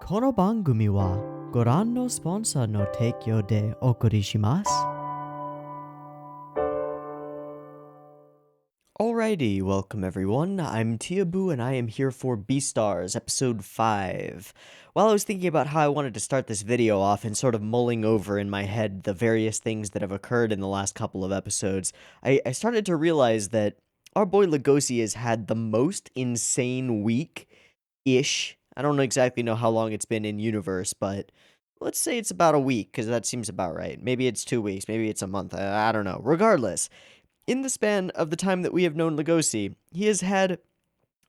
この番組はご覧のスポンサーの提供でお送りします。Alrighty, welcome everyone. I'm Teeaboo and I am here for Beastars, episode 5. While I was thinking about how I wanted to start this video off and sort of mulling over in my head the various things that have occurred in the last couple of episodes, I started to realize that our boy Legoshi has had the most insane week-ish. I don't exactly know how long it's been in universe, but let's say it's about a week, because that seems about right. Maybe it's 2 weeks, maybe it's a month, I don't know. Regardless, in the span of the time that we have known Legoshi, he has had,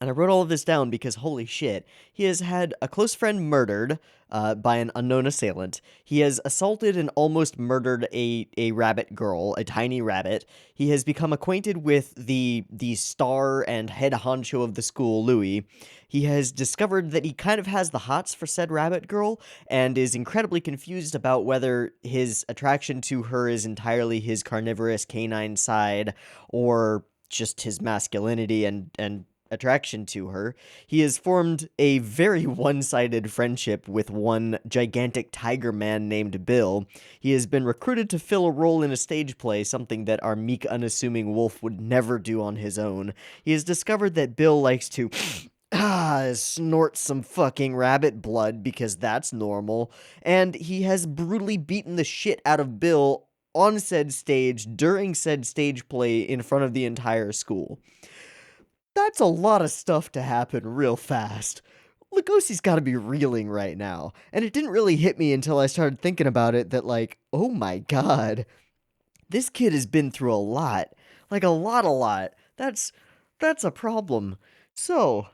and I wrote all of this down because holy shit, he has had a close friend murdered by an unknown assailant. He has assaulted and almost murdered a rabbit girl, a tiny rabbit. He has become acquainted with the star and head honcho of the school, Louis. He has discovered that he kind of has the hots for said rabbit girl, and is incredibly confused about whether his attraction to her is entirely his carnivorous canine side, or just his masculinity and attraction to her. He has formed a very one-sided friendship with one gigantic tiger man named Bill. He has been recruited to fill a role in a stage play, something that our meek, unassuming wolf would never do on his own. He has discovered that Bill likes to snort some fucking rabbit blood because that's normal, and he has brutally beaten the shit out of Bill on said stage during said stage play in front of the entire school. That's a lot of stuff to happen real fast. Legoshi's gotta be reeling right now, and it didn't really hit me until I started thinking about it that, like, oh my god, this kid has been through a lot. Like, a lot. That's a problem. So,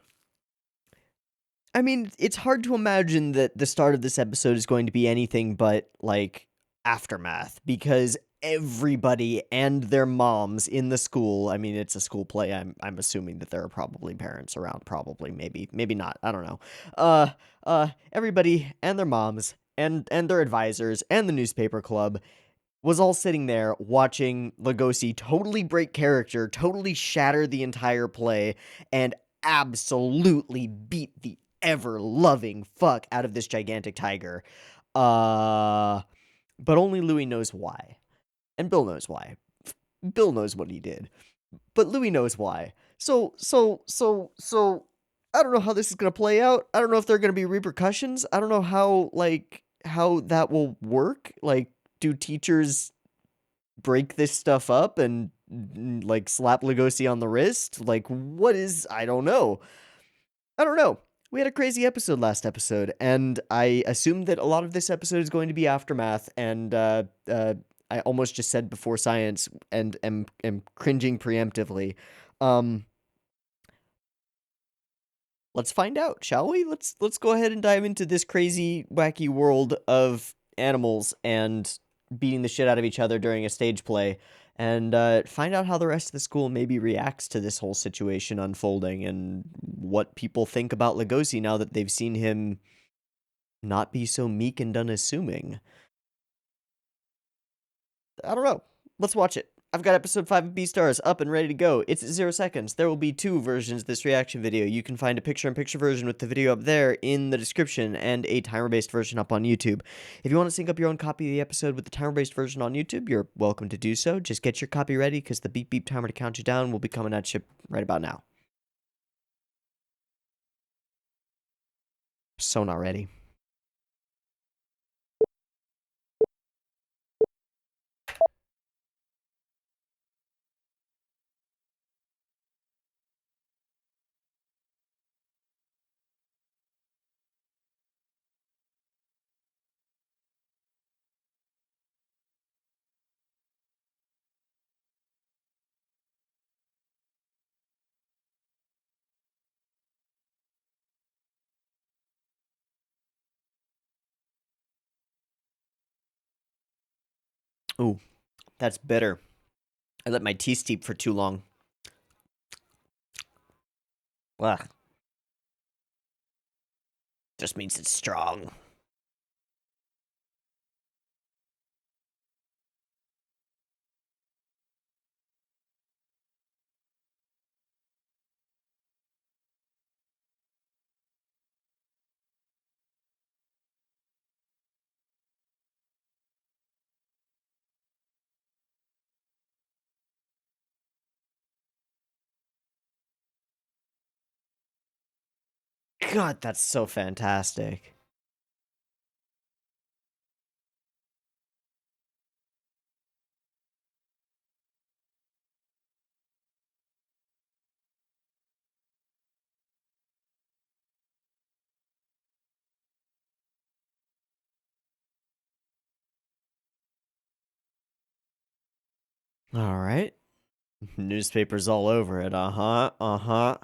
I mean, it's hard to imagine that the start of this episode is going to be anything but, like, aftermath, because everybody and their moms in the school, I mean, it's a school play, I'm assuming that there are probably parents around, probably, maybe not, I don't know. Everybody and their moms and their advisors and the newspaper club was all sitting there watching Legoshi totally break character, totally shatter the entire play, and absolutely beat the ever-loving fuck out of this gigantic tiger. But only Louis knows why. And Bill knows why. Bill knows what he did. But Louis knows why. So, I don't know how this is gonna play out. I don't know if there are gonna be repercussions. I don't know how that will work. Like, do teachers break this stuff up and, like, slap Legoshi on the wrist? Like, what is... I don't know. We had a crazy episode last episode, and I assume that a lot of this episode is going to be aftermath, and I almost just said before science, and am cringing preemptively. Let's find out, shall we? Let's go ahead and dive into this crazy, wacky world of animals and beating the shit out of each other during a stage play, and find out how the rest of the school maybe reacts to this whole situation unfolding, and what people think about Legoshi now that they've seen him not be so meek and unassuming. I don't know. Let's watch it. I've got episode 5 of Beastars up and ready to go. It's at 0 seconds. There will be 2 versions of this reaction video. You can find a picture-in-picture version with the video up there in the description, and a timer-based version up on YouTube. If you want to sync up your own copy of the episode with the timer-based version on YouTube, you're welcome to do so. Just get your copy ready, because the beep beep timer to count you down will be coming at you right about now. So not ready. Ooh, that's bitter. I let my tea steep for too long. Ugh. Just means it's strong. God, that's so fantastic. All right. Newspapers all over it. Uh-huh. Uh-huh.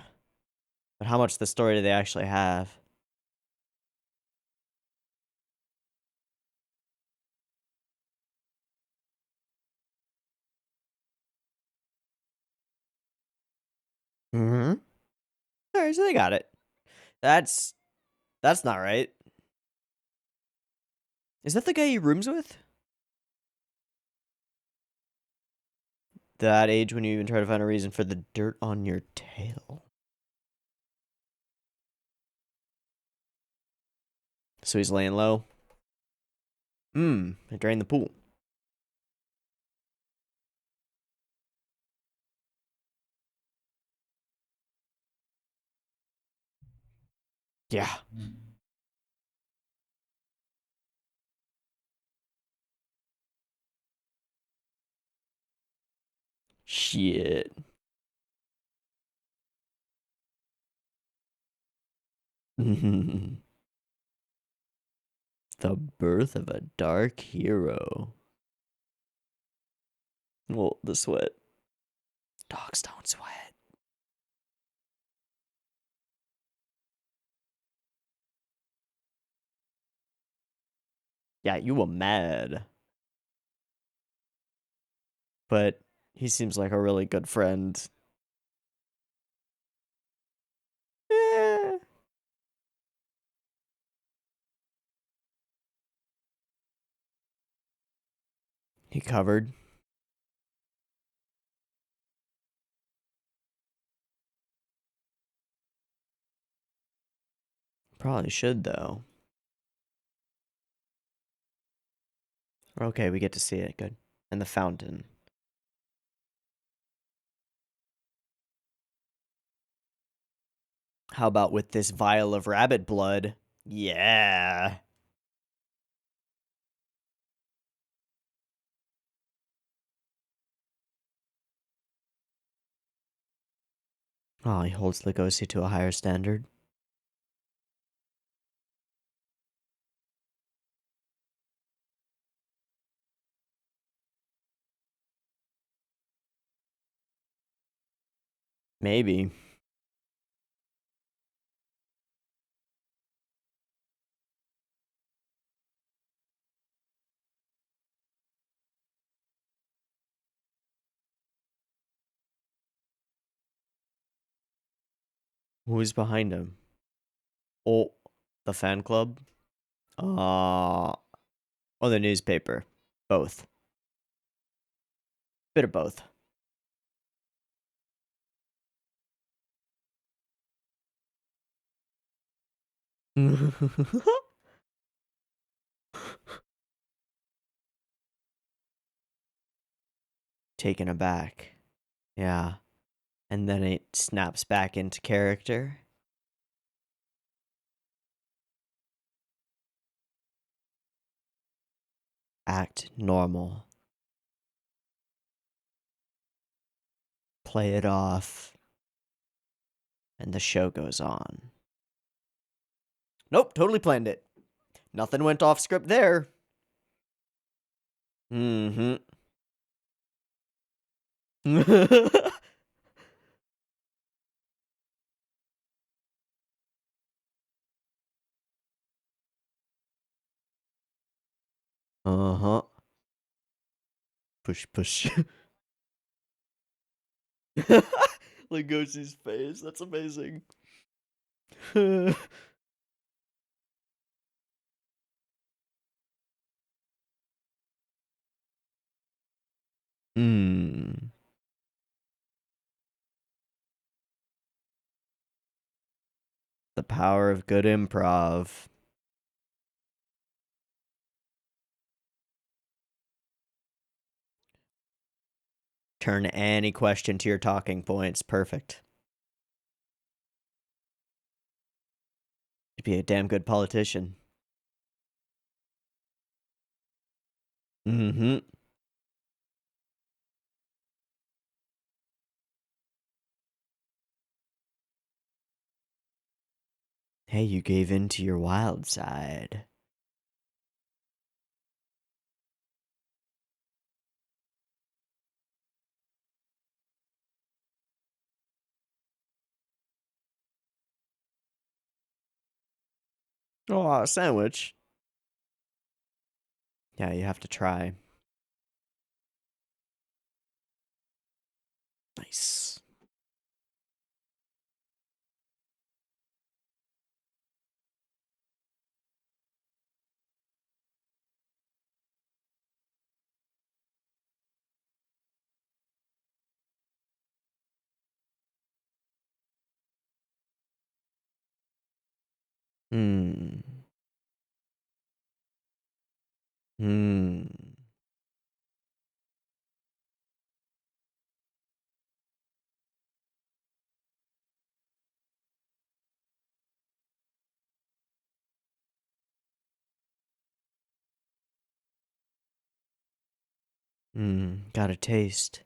But how much of the story do they actually have? Mm-hmm. All right, so they got it. That's not right. Is that the guy he rooms with? That age when you even try to find a reason for the dirt on your tail. So he's laying low. I drained the pool. Yeah. Shit. The birth of a dark hero. Well, the sweat. Dogs don't sweat. Yeah, you were mad. But he seems like a really good friend. Eh. He covered. Probably should, though. Okay, we get to see it. Good. And the fountain. How about with this vial of rabbit blood? Yeah. Oh, he holds Legoshi to a higher standard. Maybe. Who's behind him? Oh, the fan club? Or the newspaper. Both. Bit of both. Taken aback. Yeah. And then it snaps back into character. Act normal. Play it off. And the show goes on. Nope, totally planned it. Nothing went off script there. Mm-hmm. Uh-huh. Push, push. Legoshi's face. That's amazing. Hmm. The power of good improv. Turn any question to your talking points. Perfect. be a damn good politician. Mm-hmm. Hey, you gave in to your wild side. Oh, sandwich. Yeah, you have to try. Nice. Hmm. Hmm. Hmm. Got a taste.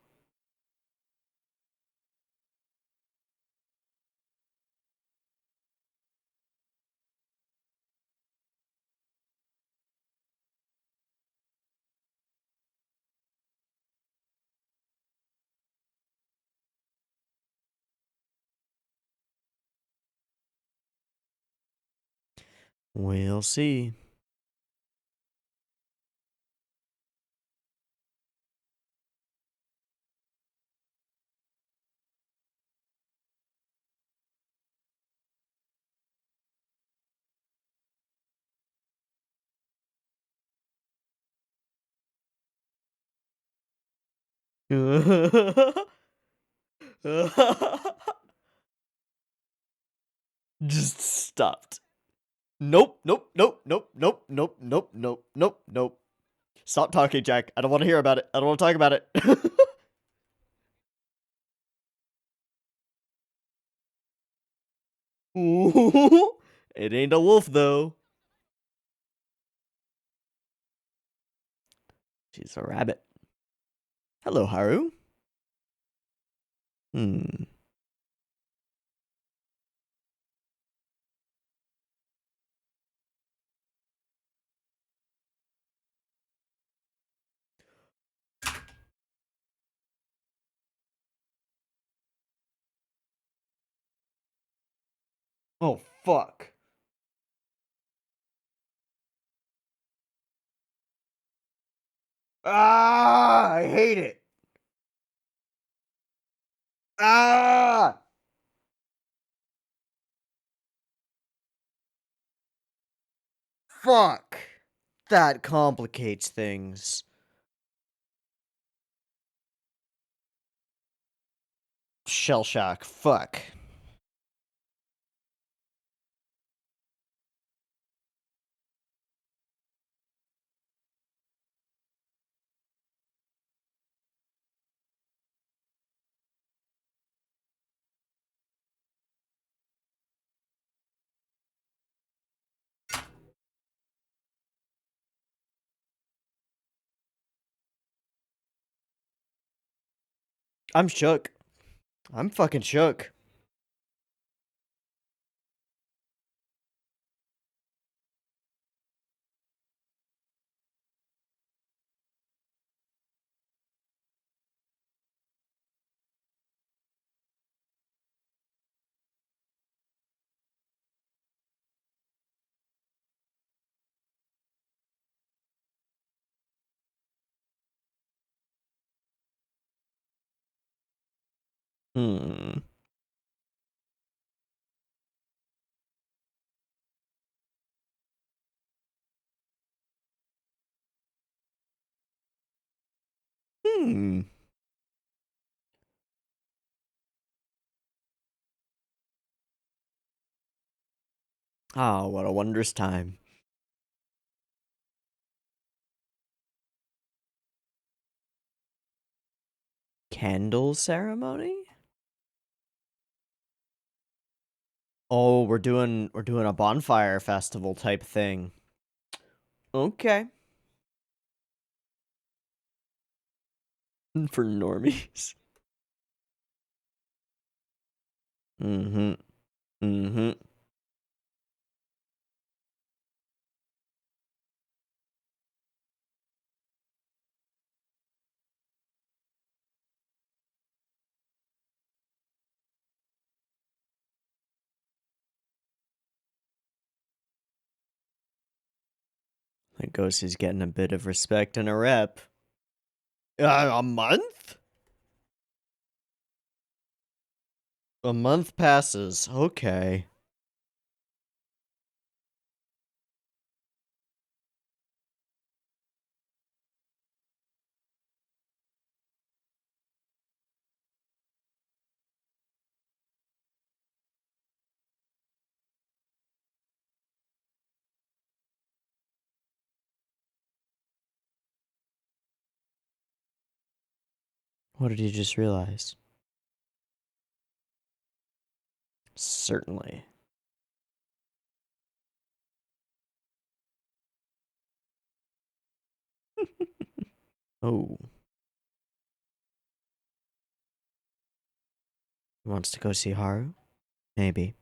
We'll see. Just stopped. Nope, nope, nope, nope, nope, nope, nope, nope, nope, nope. Stop talking, Jack. I don't want to hear about it. I don't want to talk about it. Ooh, it ain't a wolf, though. She's a rabbit. Hello, Haru. Hmm. Oh, fuck. Ah, I hate it. Ah! Fuck. That complicates things. Shell shock. Fuck. I'm shook. I'm fucking shook. Hmm. Hmm. Ah, what a wondrous time. Candle ceremony? Oh, we're doing a bonfire festival type thing. Okay. For normies. Mm-hmm. Mm-hmm. Legoshi's getting a bit of respect and a rep. A month? A month passes. Okay. What did you just realize? Certainly. Oh. Wants to go see Haru? Maybe.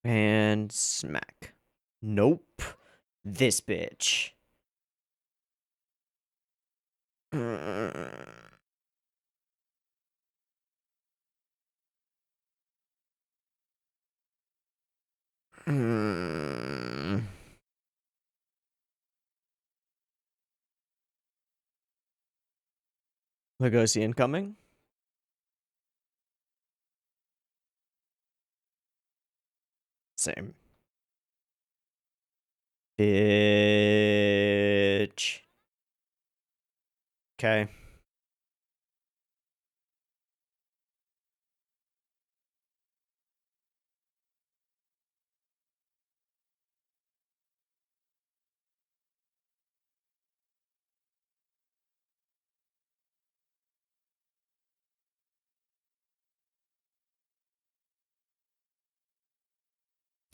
And smack. Nope. This bitch. Legoshi incoming? Same. Bitch. Okay.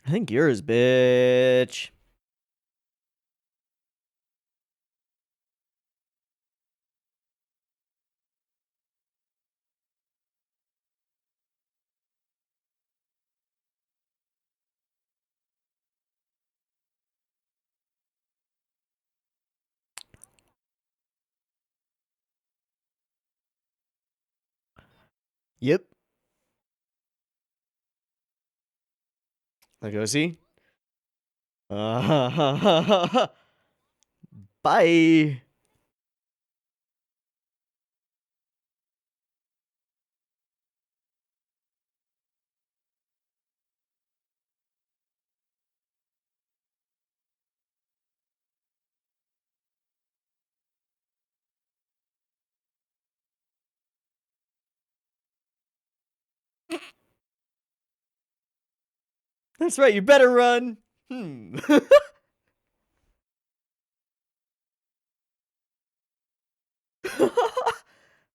I think yours, bitch. Yep. Legoshi? Bye. That's right, you better run.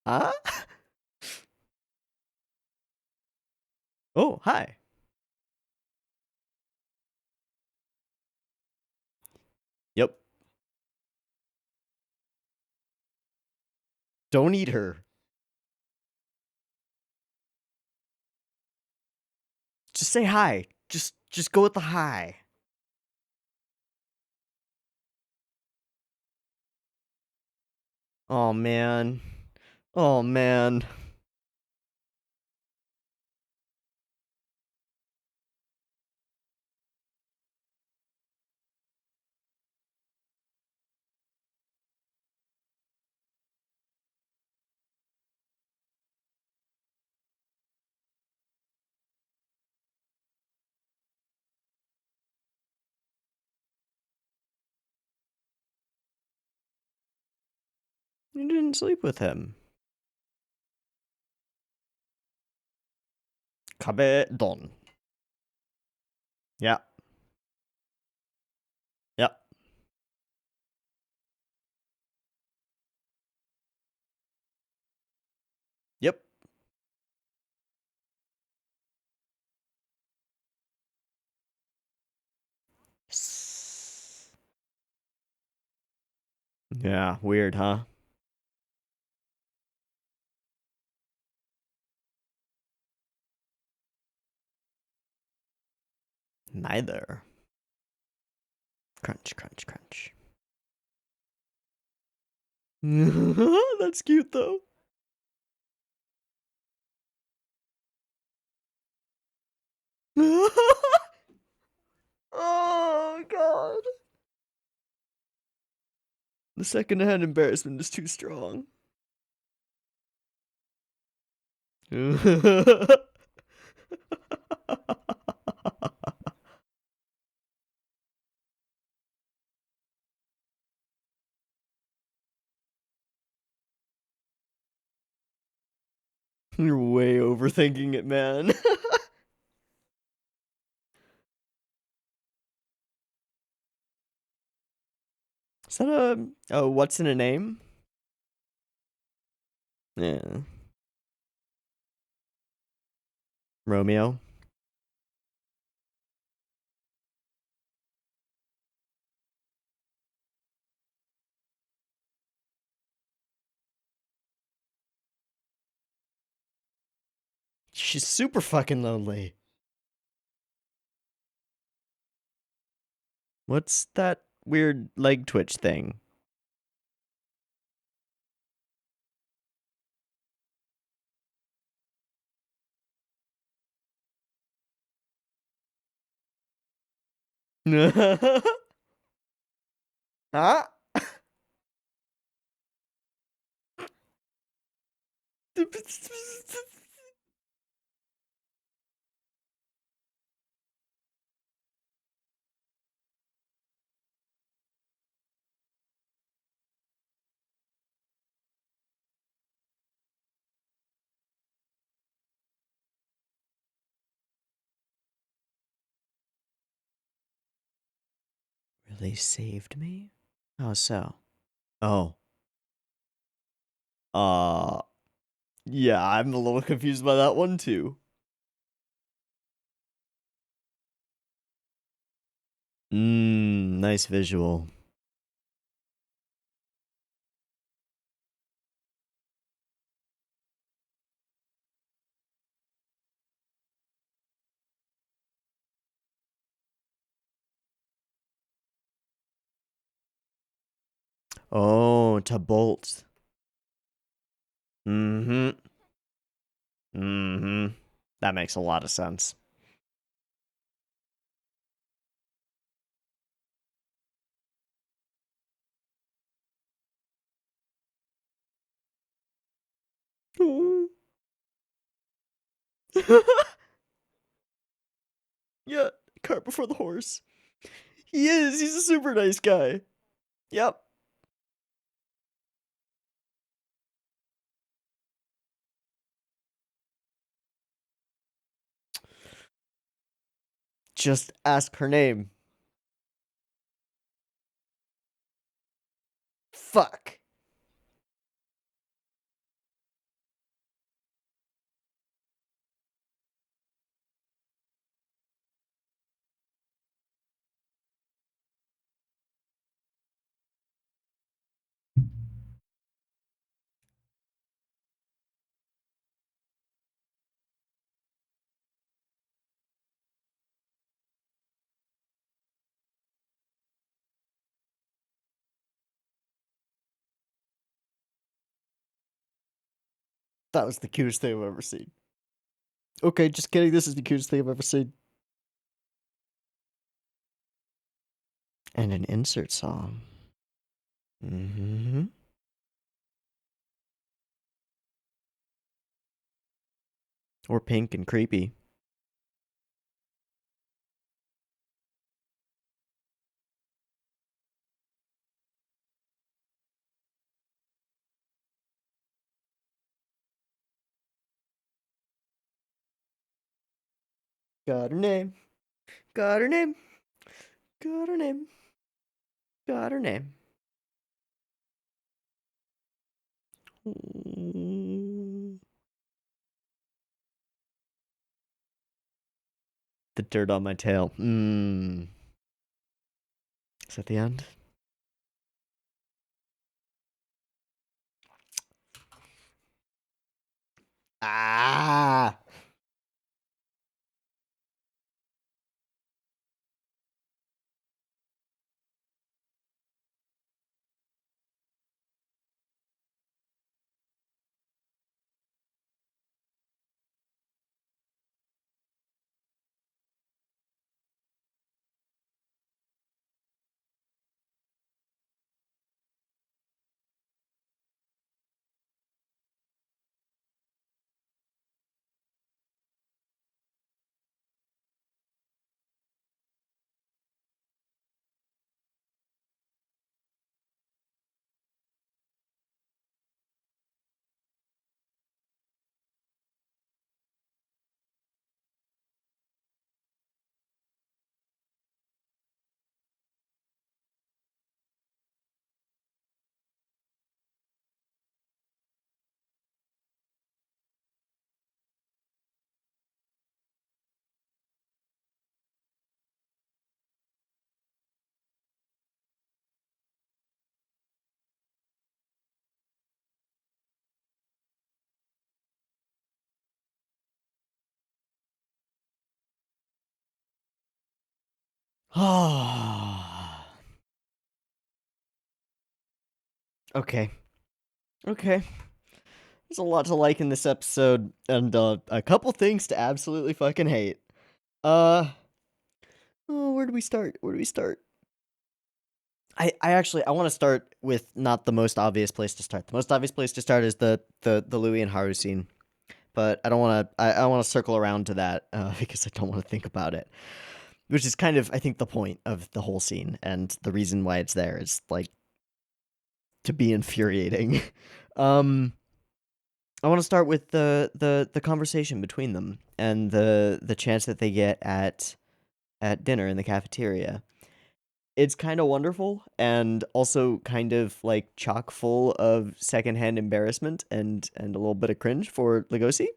Huh? Oh, hi. Yep. Don't eat her. Just say hi. Just go with the hi. Oh man. Oh man. You didn't sleep with him. Kabe don. Yeah. Yep. Yeah, weird, huh? Neither. Crunch, crunch, crunch. That's cute, though. Oh, God. The secondhand embarrassment is too strong. You're way overthinking it, man. Is that a... Oh, what's in a name? Yeah. Romeo. She's super fucking lonely. What's that weird leg twitch thing? Huh? Really saved me? How so? Oh. Uh, yeah, I'm a little confused by that one too. Nice visual. Oh, to bolt. Mm-hmm. Mm-hmm. That makes a lot of sense. Yeah, cart before the horse. He is. He's a super nice guy. Yep. Just ask her name. Fuck. That was the cutest thing I've ever seen. Okay, just kidding. This is the cutest thing I've ever seen. And an insert song. Mm-hmm. Or pink and creepy. Got her name. Got her name. Got her name. Got her name. The dirt on my tail. Is that the end? Ah. Okay. Okay. There's a lot to like in this episode, and a couple things to absolutely fucking hate. Uh, oh, where do we start? Where do we start? I actually I want to start with not the most obvious place to start. The most obvious place to start is the Louis and Haru scene, but I don't want to. I want to circle around to that because I don't want to think about it. Which is kind of, I think, the point of the whole scene, and the reason why it's there is like to be infuriating. um, I want to start with the conversation between them and the chance that they get at dinner in the cafeteria. It's kind of wonderful and also kind of like chock full of secondhand embarrassment and a little bit of cringe for Legoshi.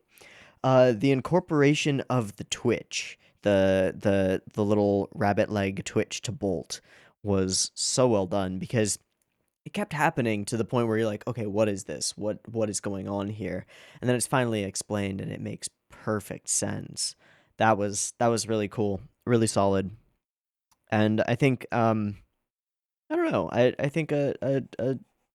The incorporation of the twitch, the little rabbit leg twitch to bolt was so well done because it kept happening to the point where you're like, okay, what is this? What is going on here? And then it's finally explained and it makes perfect sense. That was really cool, really solid. And I think I don't know. I think a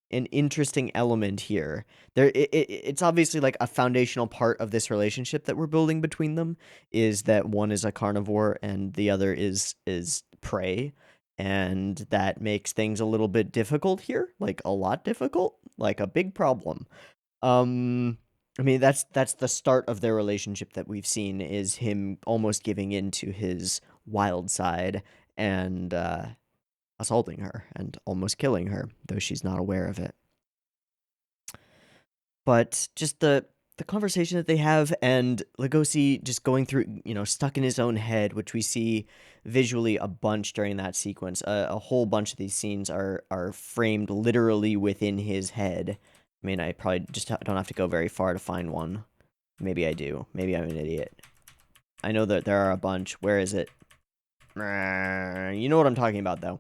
an interesting element here. It's obviously like a foundational part of this relationship that we're building between them is that one is a carnivore and the other is prey, and that makes things a little bit difficult here, like a lot difficult, like a big problem. Um I mean that's the start of their relationship that we've seen is him almost giving in to his wild side and assaulting her and almost killing her, though she's not aware of it. But just the conversation that they have and Legoshi just going through, stuck in his own head, which we see visually a bunch during that sequence. A whole bunch of these scenes are framed literally within his head. I mean, I probably just don't have to go very far to find one. Maybe I do. Maybe I'm an idiot. I know that there are a bunch. Where is it? You know what I'm talking about, though.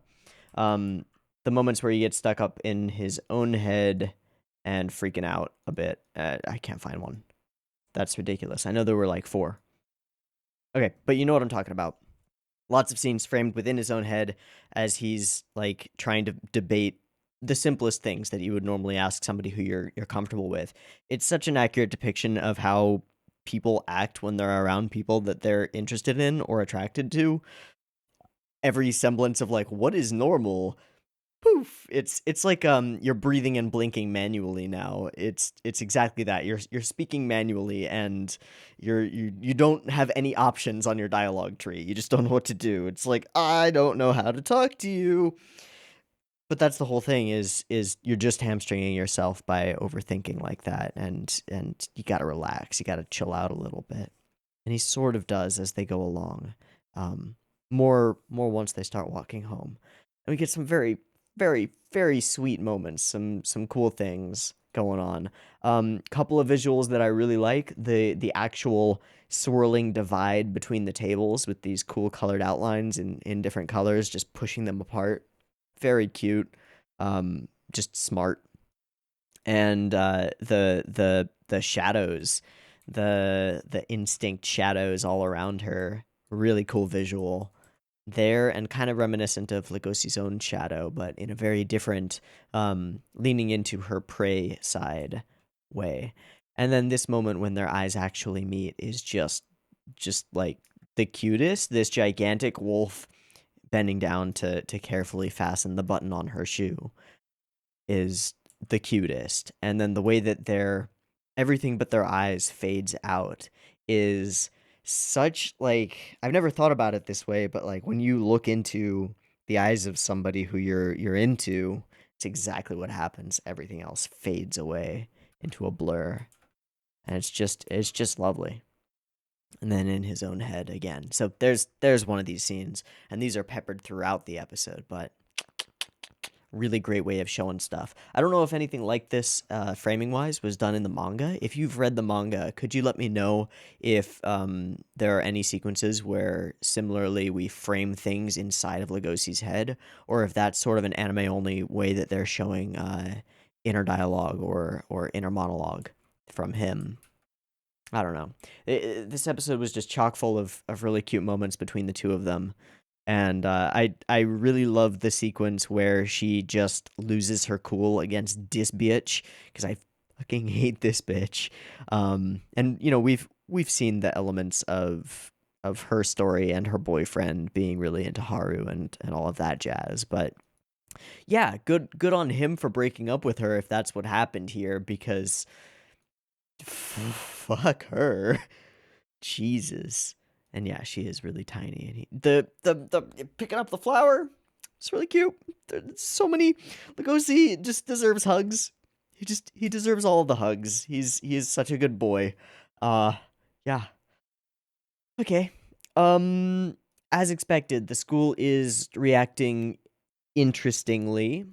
Um, the moments where he gets stuck up in his own head and freaking out a bit. I can't find one. That's ridiculous. I know there were like 4. Okay, but you know what I'm talking about. Lots of scenes framed within his own head as he's like trying to debate the simplest things that you would normally ask somebody who you're comfortable with. It's such an accurate depiction of how people act when they're around people that they're interested in or attracted to. Every semblance of like what is normal, poof, it's like you're breathing and blinking manually now. It's exactly that. You're speaking manually and you don't have any options on your dialogue tree. You just don't know what to do. It's like I don't know how to talk to you. But that's the whole thing is you're just hamstringing yourself by overthinking like that, and you got to relax. You got to chill out a little bit. And he sort of does as they go along. Um more once they start walking home. And we get some very very sweet moments, some cool things going on. Couple of visuals that I really like, the actual swirling divide between the tables with these cool colored outlines in different colors, just pushing them apart. Very cute. Just smart. And the shadows the instinct shadows all around her. Really cool visual there, and kind of reminiscent of Legoshi's own shadow, but in a very different, leaning into her prey side way. And then this moment when their eyes actually meet is just like the cutest. This gigantic wolf bending down to carefully fasten the button on her shoe is the cutest. And then the way that everything but their eyes fades out is such, like, I've never thought about it this way, but like when you look into the eyes of somebody who you're into, it's exactly what happens. Everything else fades away into a blur. And it's just lovely. And then in his own head again. So there's one of these scenes, and these are peppered throughout the episode, but really great way of showing stuff. I don't know if anything like this, framing wise, was done in the manga. If you've read the manga, could you let me know if there are any sequences where similarly we frame things inside of Legoshi's head, or if that's sort of an anime only way that they're showing inner dialogue or inner monologue from him. I don't know. This episode was just chock full of really cute moments between the two of them. And I really love the sequence where she just loses her cool against this bitch, because I fucking hate this bitch. And you know, we've seen the elements of her story and her boyfriend being really into Haru and all of that jazz. But yeah, good on him for breaking up with her if that's what happened here, because fuck her. Jesus. And yeah, she is really tiny. And the picking up the flower, it's really cute. There's so many. Legoshi just deserves hugs. He deserves all of the hugs. He is such a good boy. Yeah. Okay. As expected, the school is reacting interestingly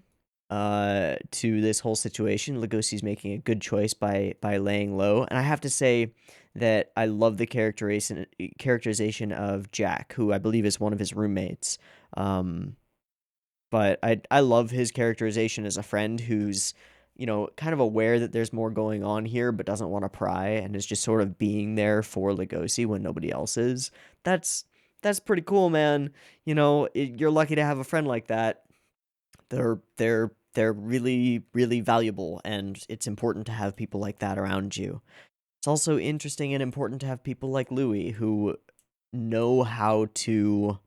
to this whole situation. Legoshi's making a good choice by laying low, and I have to say that I love the characterization of Jack, who I believe is one of his roommates. But I love his characterization as a friend who's, you know, kind of aware that there's more going on here, but doesn't want to pry, and is just sort of being there for Legoshi when nobody else is. That's pretty cool, man. You know, you're lucky to have a friend like that. They're really, really valuable, and it's important to have people like that around you. It's also interesting and important to have people like Louis who know how to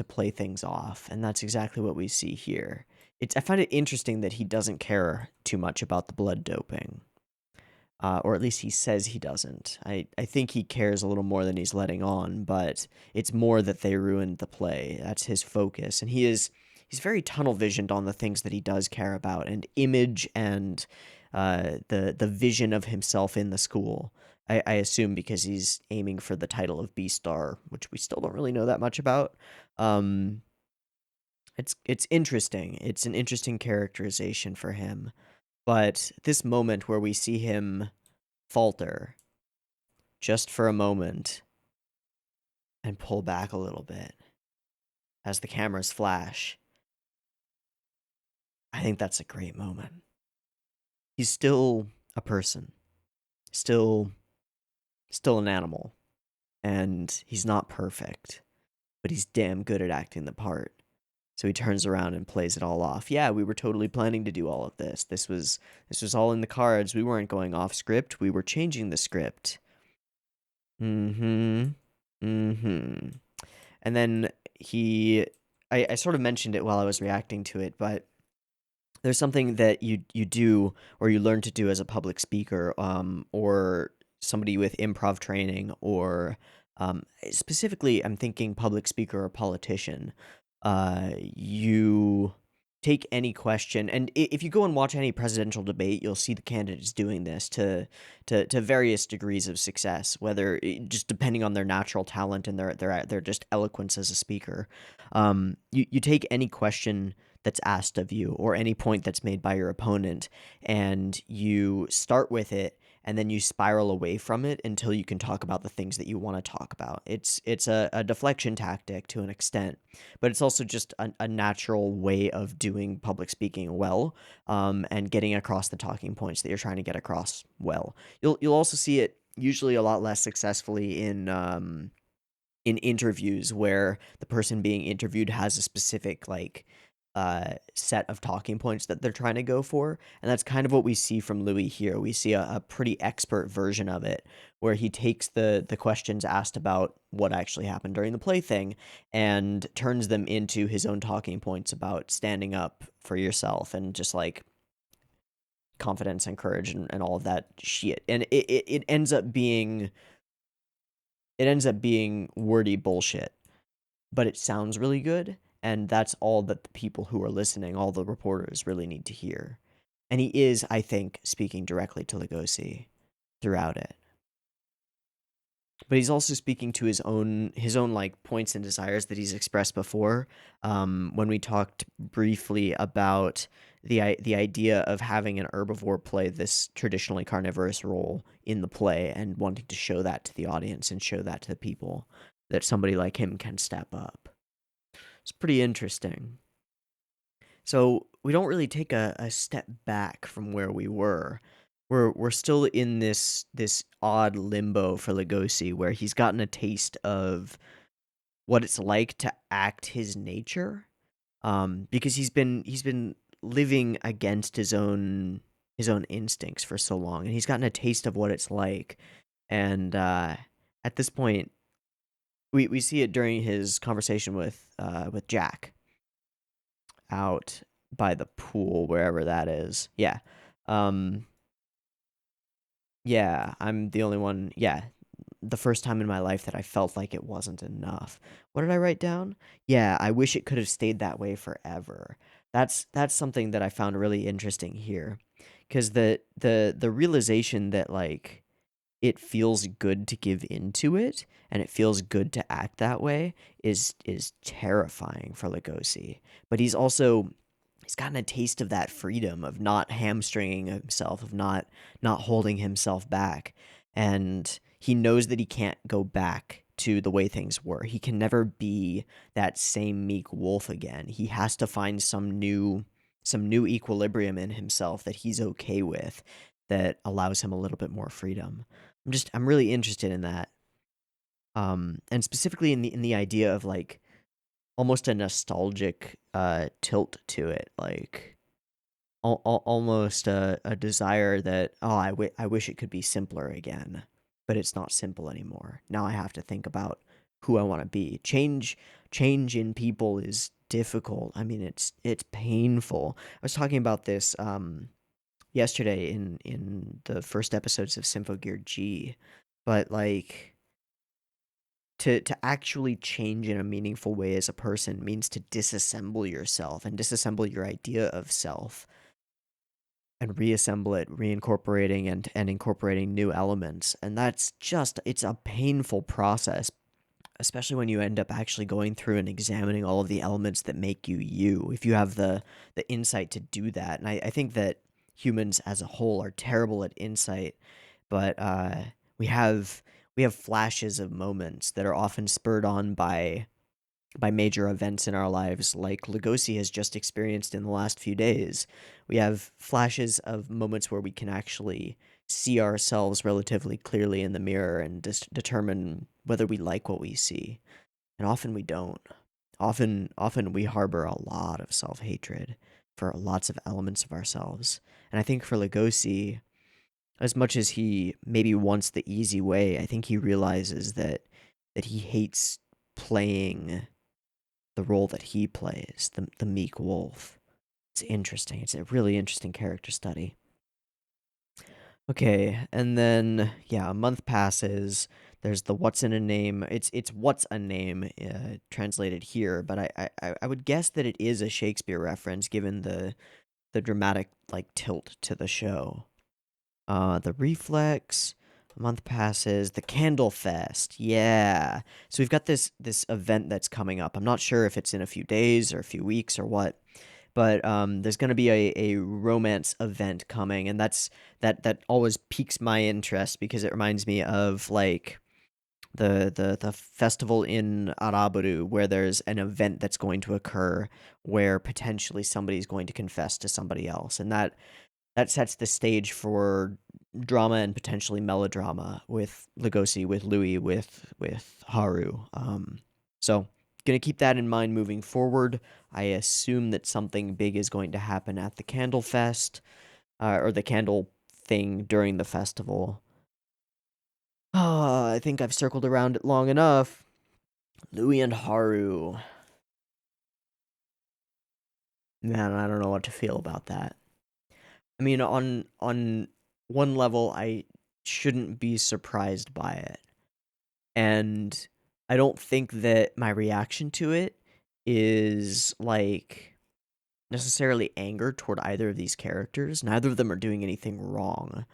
play things off, and that's exactly what we see here. I find it interesting that he doesn't care too much about the blood doping. Or at least he says he doesn't. I think he cares a little more than he's letting on, but it's more that they ruined the play. That's his focus, and he's very tunnel visioned on the things that he does care about, and image and the vision of himself in the school. I assume because he's aiming for the title of Beastar, which we still don't really know that much about. It's interesting. It's an interesting characterization for him. But this moment where we see him falter just for a moment and pull back a little bit as the cameras flash, I think that's a great moment. He's still a person, still an animal, and he's not perfect, but he's damn good at acting the part. So he turns around and plays it all off. Yeah, we were totally planning to do all of this. This was all in the cards. We weren't going off script. We were changing the script. Mm-hmm. Mm-hmm. And then I sort of mentioned it while I was reacting to it, but there's something that you do or you learn to do as a public speaker, or somebody with improv training, or specifically I'm thinking public speaker or politician. You take any question, and if you go and watch any presidential debate, you'll see the candidates doing this to various degrees of success, whether just depending on their natural talent and their just eloquence as a speaker. You take any question that's asked of you or any point that's made by your opponent, and you start with it, and then you spiral away from it until you can talk about the things that you want to talk about. It's a deflection tactic to an extent, but it's also just a natural way of doing public speaking well, and getting across the talking points that you're trying to get across well. You'll also see it usually a lot less successfully in interviews where the person being interviewed has a specific set of talking points that they're trying to go for, and that's kind of what we see from Louis here. We see a pretty expert version of it where he takes the questions asked about what actually happened during the plaything and turns them into his own talking points about standing up for yourself and just like confidence and courage and all of that shit. And it ends up being wordy bullshit, but it sounds really good, and that's all that the people who are listening, all the reporters, really need to hear. And he is, I think, speaking directly to Legoshi throughout it. But he's also speaking to his own like points and desires that he's expressed before. When we talked briefly about the idea of having an herbivore play this traditionally carnivorous role in the play and wanting to show that to the audience and show that to the people, that somebody like him can step up. It's pretty interesting. So we don't really take a step back from where we were. We're still in this odd limbo for Legoshi, where he's gotten a taste of what it's like to act his nature, because he's been living against his own instincts for so long, and he's gotten a taste of what it's like. And at this point, we see it during his conversation with Jack out by the pool, wherever that is. Yeah. Yeah, I'm the only one. Yeah, the first time in my life that I felt like it wasn't enough. What did I write down? Yeah, I wish it could have stayed that way forever. That's something that I found really interesting here, because the realization that like it feels good to give into it and it feels good to act that way is terrifying for Legoshi. But he's gotten a taste of that freedom of not hamstringing himself, of not holding himself back. And he knows that he can't go back to the way things were. He can never be that same meek wolf again. He has to find some new equilibrium in himself that he's okay with, that allows him a little bit more freedom. I'm really interested in that. And specifically in the idea of like almost a nostalgic tilt to it, like almost a desire that, oh, I wish it could be simpler again, but it's not simple anymore. Now I have to think about who I want to be. Change in people is difficult. I mean, it's painful. I was talking about this yesterday in the first episodes of Symphogear G, but like to actually change in a meaningful way as a person means to disassemble yourself and disassemble your idea of self and reassemble it, reincorporating and incorporating new elements. And that's just, it's a painful process, especially when you end up actually going through and examining all of the elements that make you you, if you have the insight to do that. And I think that humans as a whole are terrible at insight, but we have flashes of moments that are often spurred on by major events in our lives, like Legoshi has just experienced in the last few days. We have flashes of moments where we can actually see ourselves relatively clearly in the mirror and determine whether we like what we see. And often we don't. Often we harbor a lot of self-hatred for lots of elements of ourselves. And I think for Legoshi, as much as he maybe wants the easy way, I think he realizes that he hates playing the role that he plays, the meek wolf. It's interesting. It's a really interesting character study. Okay, and then yeah, a month passes. There's the what's in a name. It's what's a name translated here, but I would guess that it is a Shakespeare reference given the dramatic like tilt to the show. The reflex. A month passes. The Candle Fest. Yeah. So we've got this event that's coming up. I'm not sure if it's in a few days or a few weeks or what, but there's going to be a romance event coming, and that always piques my interest because it reminds me of like the festival in Araburu where there's an event that's going to occur where potentially somebody's going to confess to somebody else, and that sets the stage for drama and potentially melodrama with Legoshi, with Louis, with Haru. So gonna keep that in mind moving forward. I assume that something big is going to happen at the Candle Fest, or the candle thing during the festival. I think I've circled around it long enough. Louis and Haru. Man, I don't know what to feel about that. I mean, on one level, I shouldn't be surprised by it. And I don't think that my reaction to it is like necessarily anger toward either of these characters. Neither of them are doing anything wrong.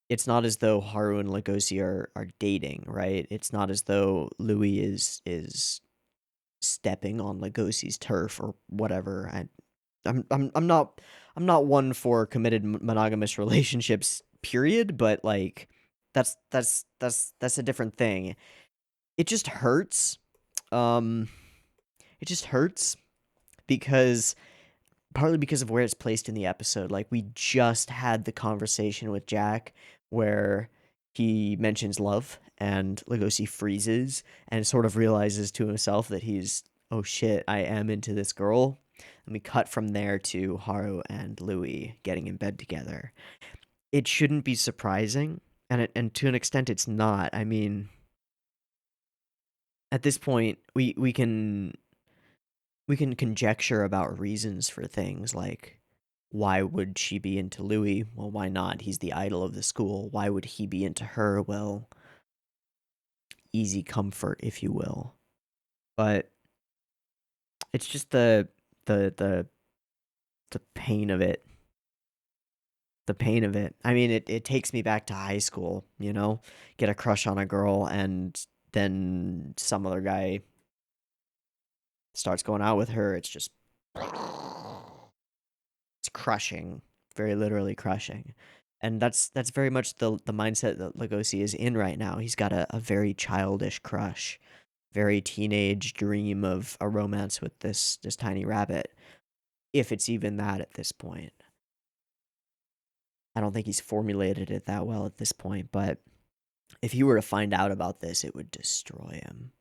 It's not as though Haru and Legoshi are dating, right? It's not as though Louis is stepping on Legoshi's turf or whatever. I'm not one for committed monogamous relationships, period, but like that's a different thing. It just hurts. Um it just hurts because partly because of where it's placed in the episode. Like we just had the conversation with Jack where he mentions love and Legoshi freezes and sort of realizes to himself that he's, oh shit, I am into this girl. And we cut from there to Haru and Louis getting in bed together. It shouldn't be surprising, and to an extent it's not. I mean, at this point we can conjecture about reasons for things like why would she be into Louis? Well, why not? He's the idol of the school. Why would he be into her? Well, easy comfort, if you will. But it's just the the the pain of it. The pain of it. I mean, it takes me back to high school, you know? Get a crush on a girl and then some other guy starts going out with her. It's just it's crushing, very literally crushing. And that's very much the mindset that Legoshi is in right now. He's got a very childish crush, very teenage dream of a romance with this tiny rabbit, if it's even that at this point. I don't think he's formulated it that well at this point, but if he were to find out about this, it would destroy him.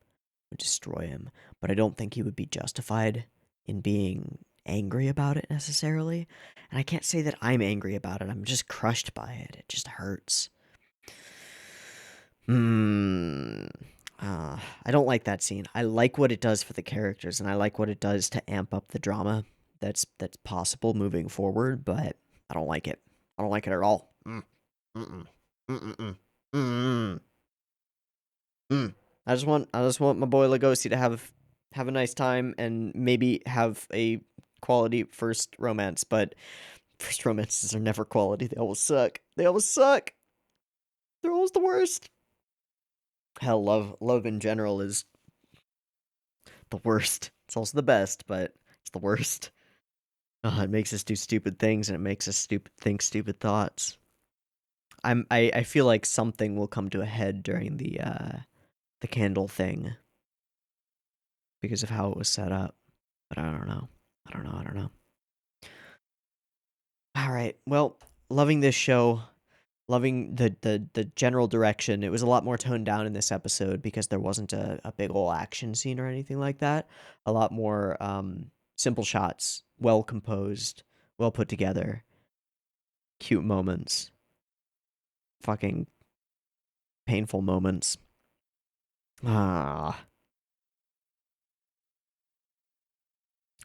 It would destroy him. But I don't think he would be justified in being angry about it necessarily. And I can't say that I'm angry about it. I'm just crushed by it. It just hurts. I don't like that scene. I like what it does for the characters, and I like what it does to amp up the drama that's possible moving forward, but I don't like it. I don't like it at all. I just want my boy Legoshi to have a nice time and maybe have a quality first romance, but first romances are never quality. They always suck. They always suck. They're always the worst. Hell, love in general is the worst. It's also the best, but it's the worst. It makes us do stupid things and it makes us think stupid thoughts. I feel like something will come to a head during the candle thing because of how it was set up. But I don't know. I don't know. All right. Well, loving this show, loving the general direction. It was a lot more toned down in this episode because there wasn't a big ol' action scene or anything like that. A lot more simple shots, well composed, well put together, cute moments, fucking painful moments. Ah.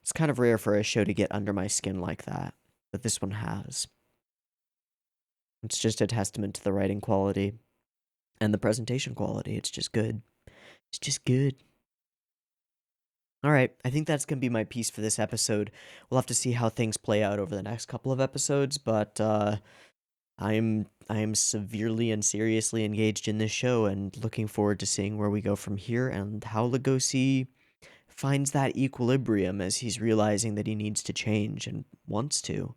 It's kind of rare for a show to get under my skin like that, but this one has. It's just a testament to the writing quality and the presentation quality. It's just good. It's just good. All right, I think that's going to be my piece for this episode. We'll have to see how things play out over the next couple of episodes, but I am severely and seriously engaged in this show and looking forward to seeing where we go from here and how Legoshi finds that equilibrium as he's realizing that he needs to change and wants to.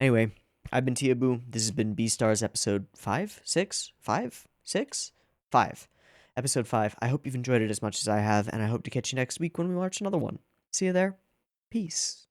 Anyway, I've been Teeaboo. This has been Beastars episode 5, 6, 5, 6, 5. Episode 5. I hope you've enjoyed it as much as I have, and I hope to catch you next week when we watch another one. See you there. Peace.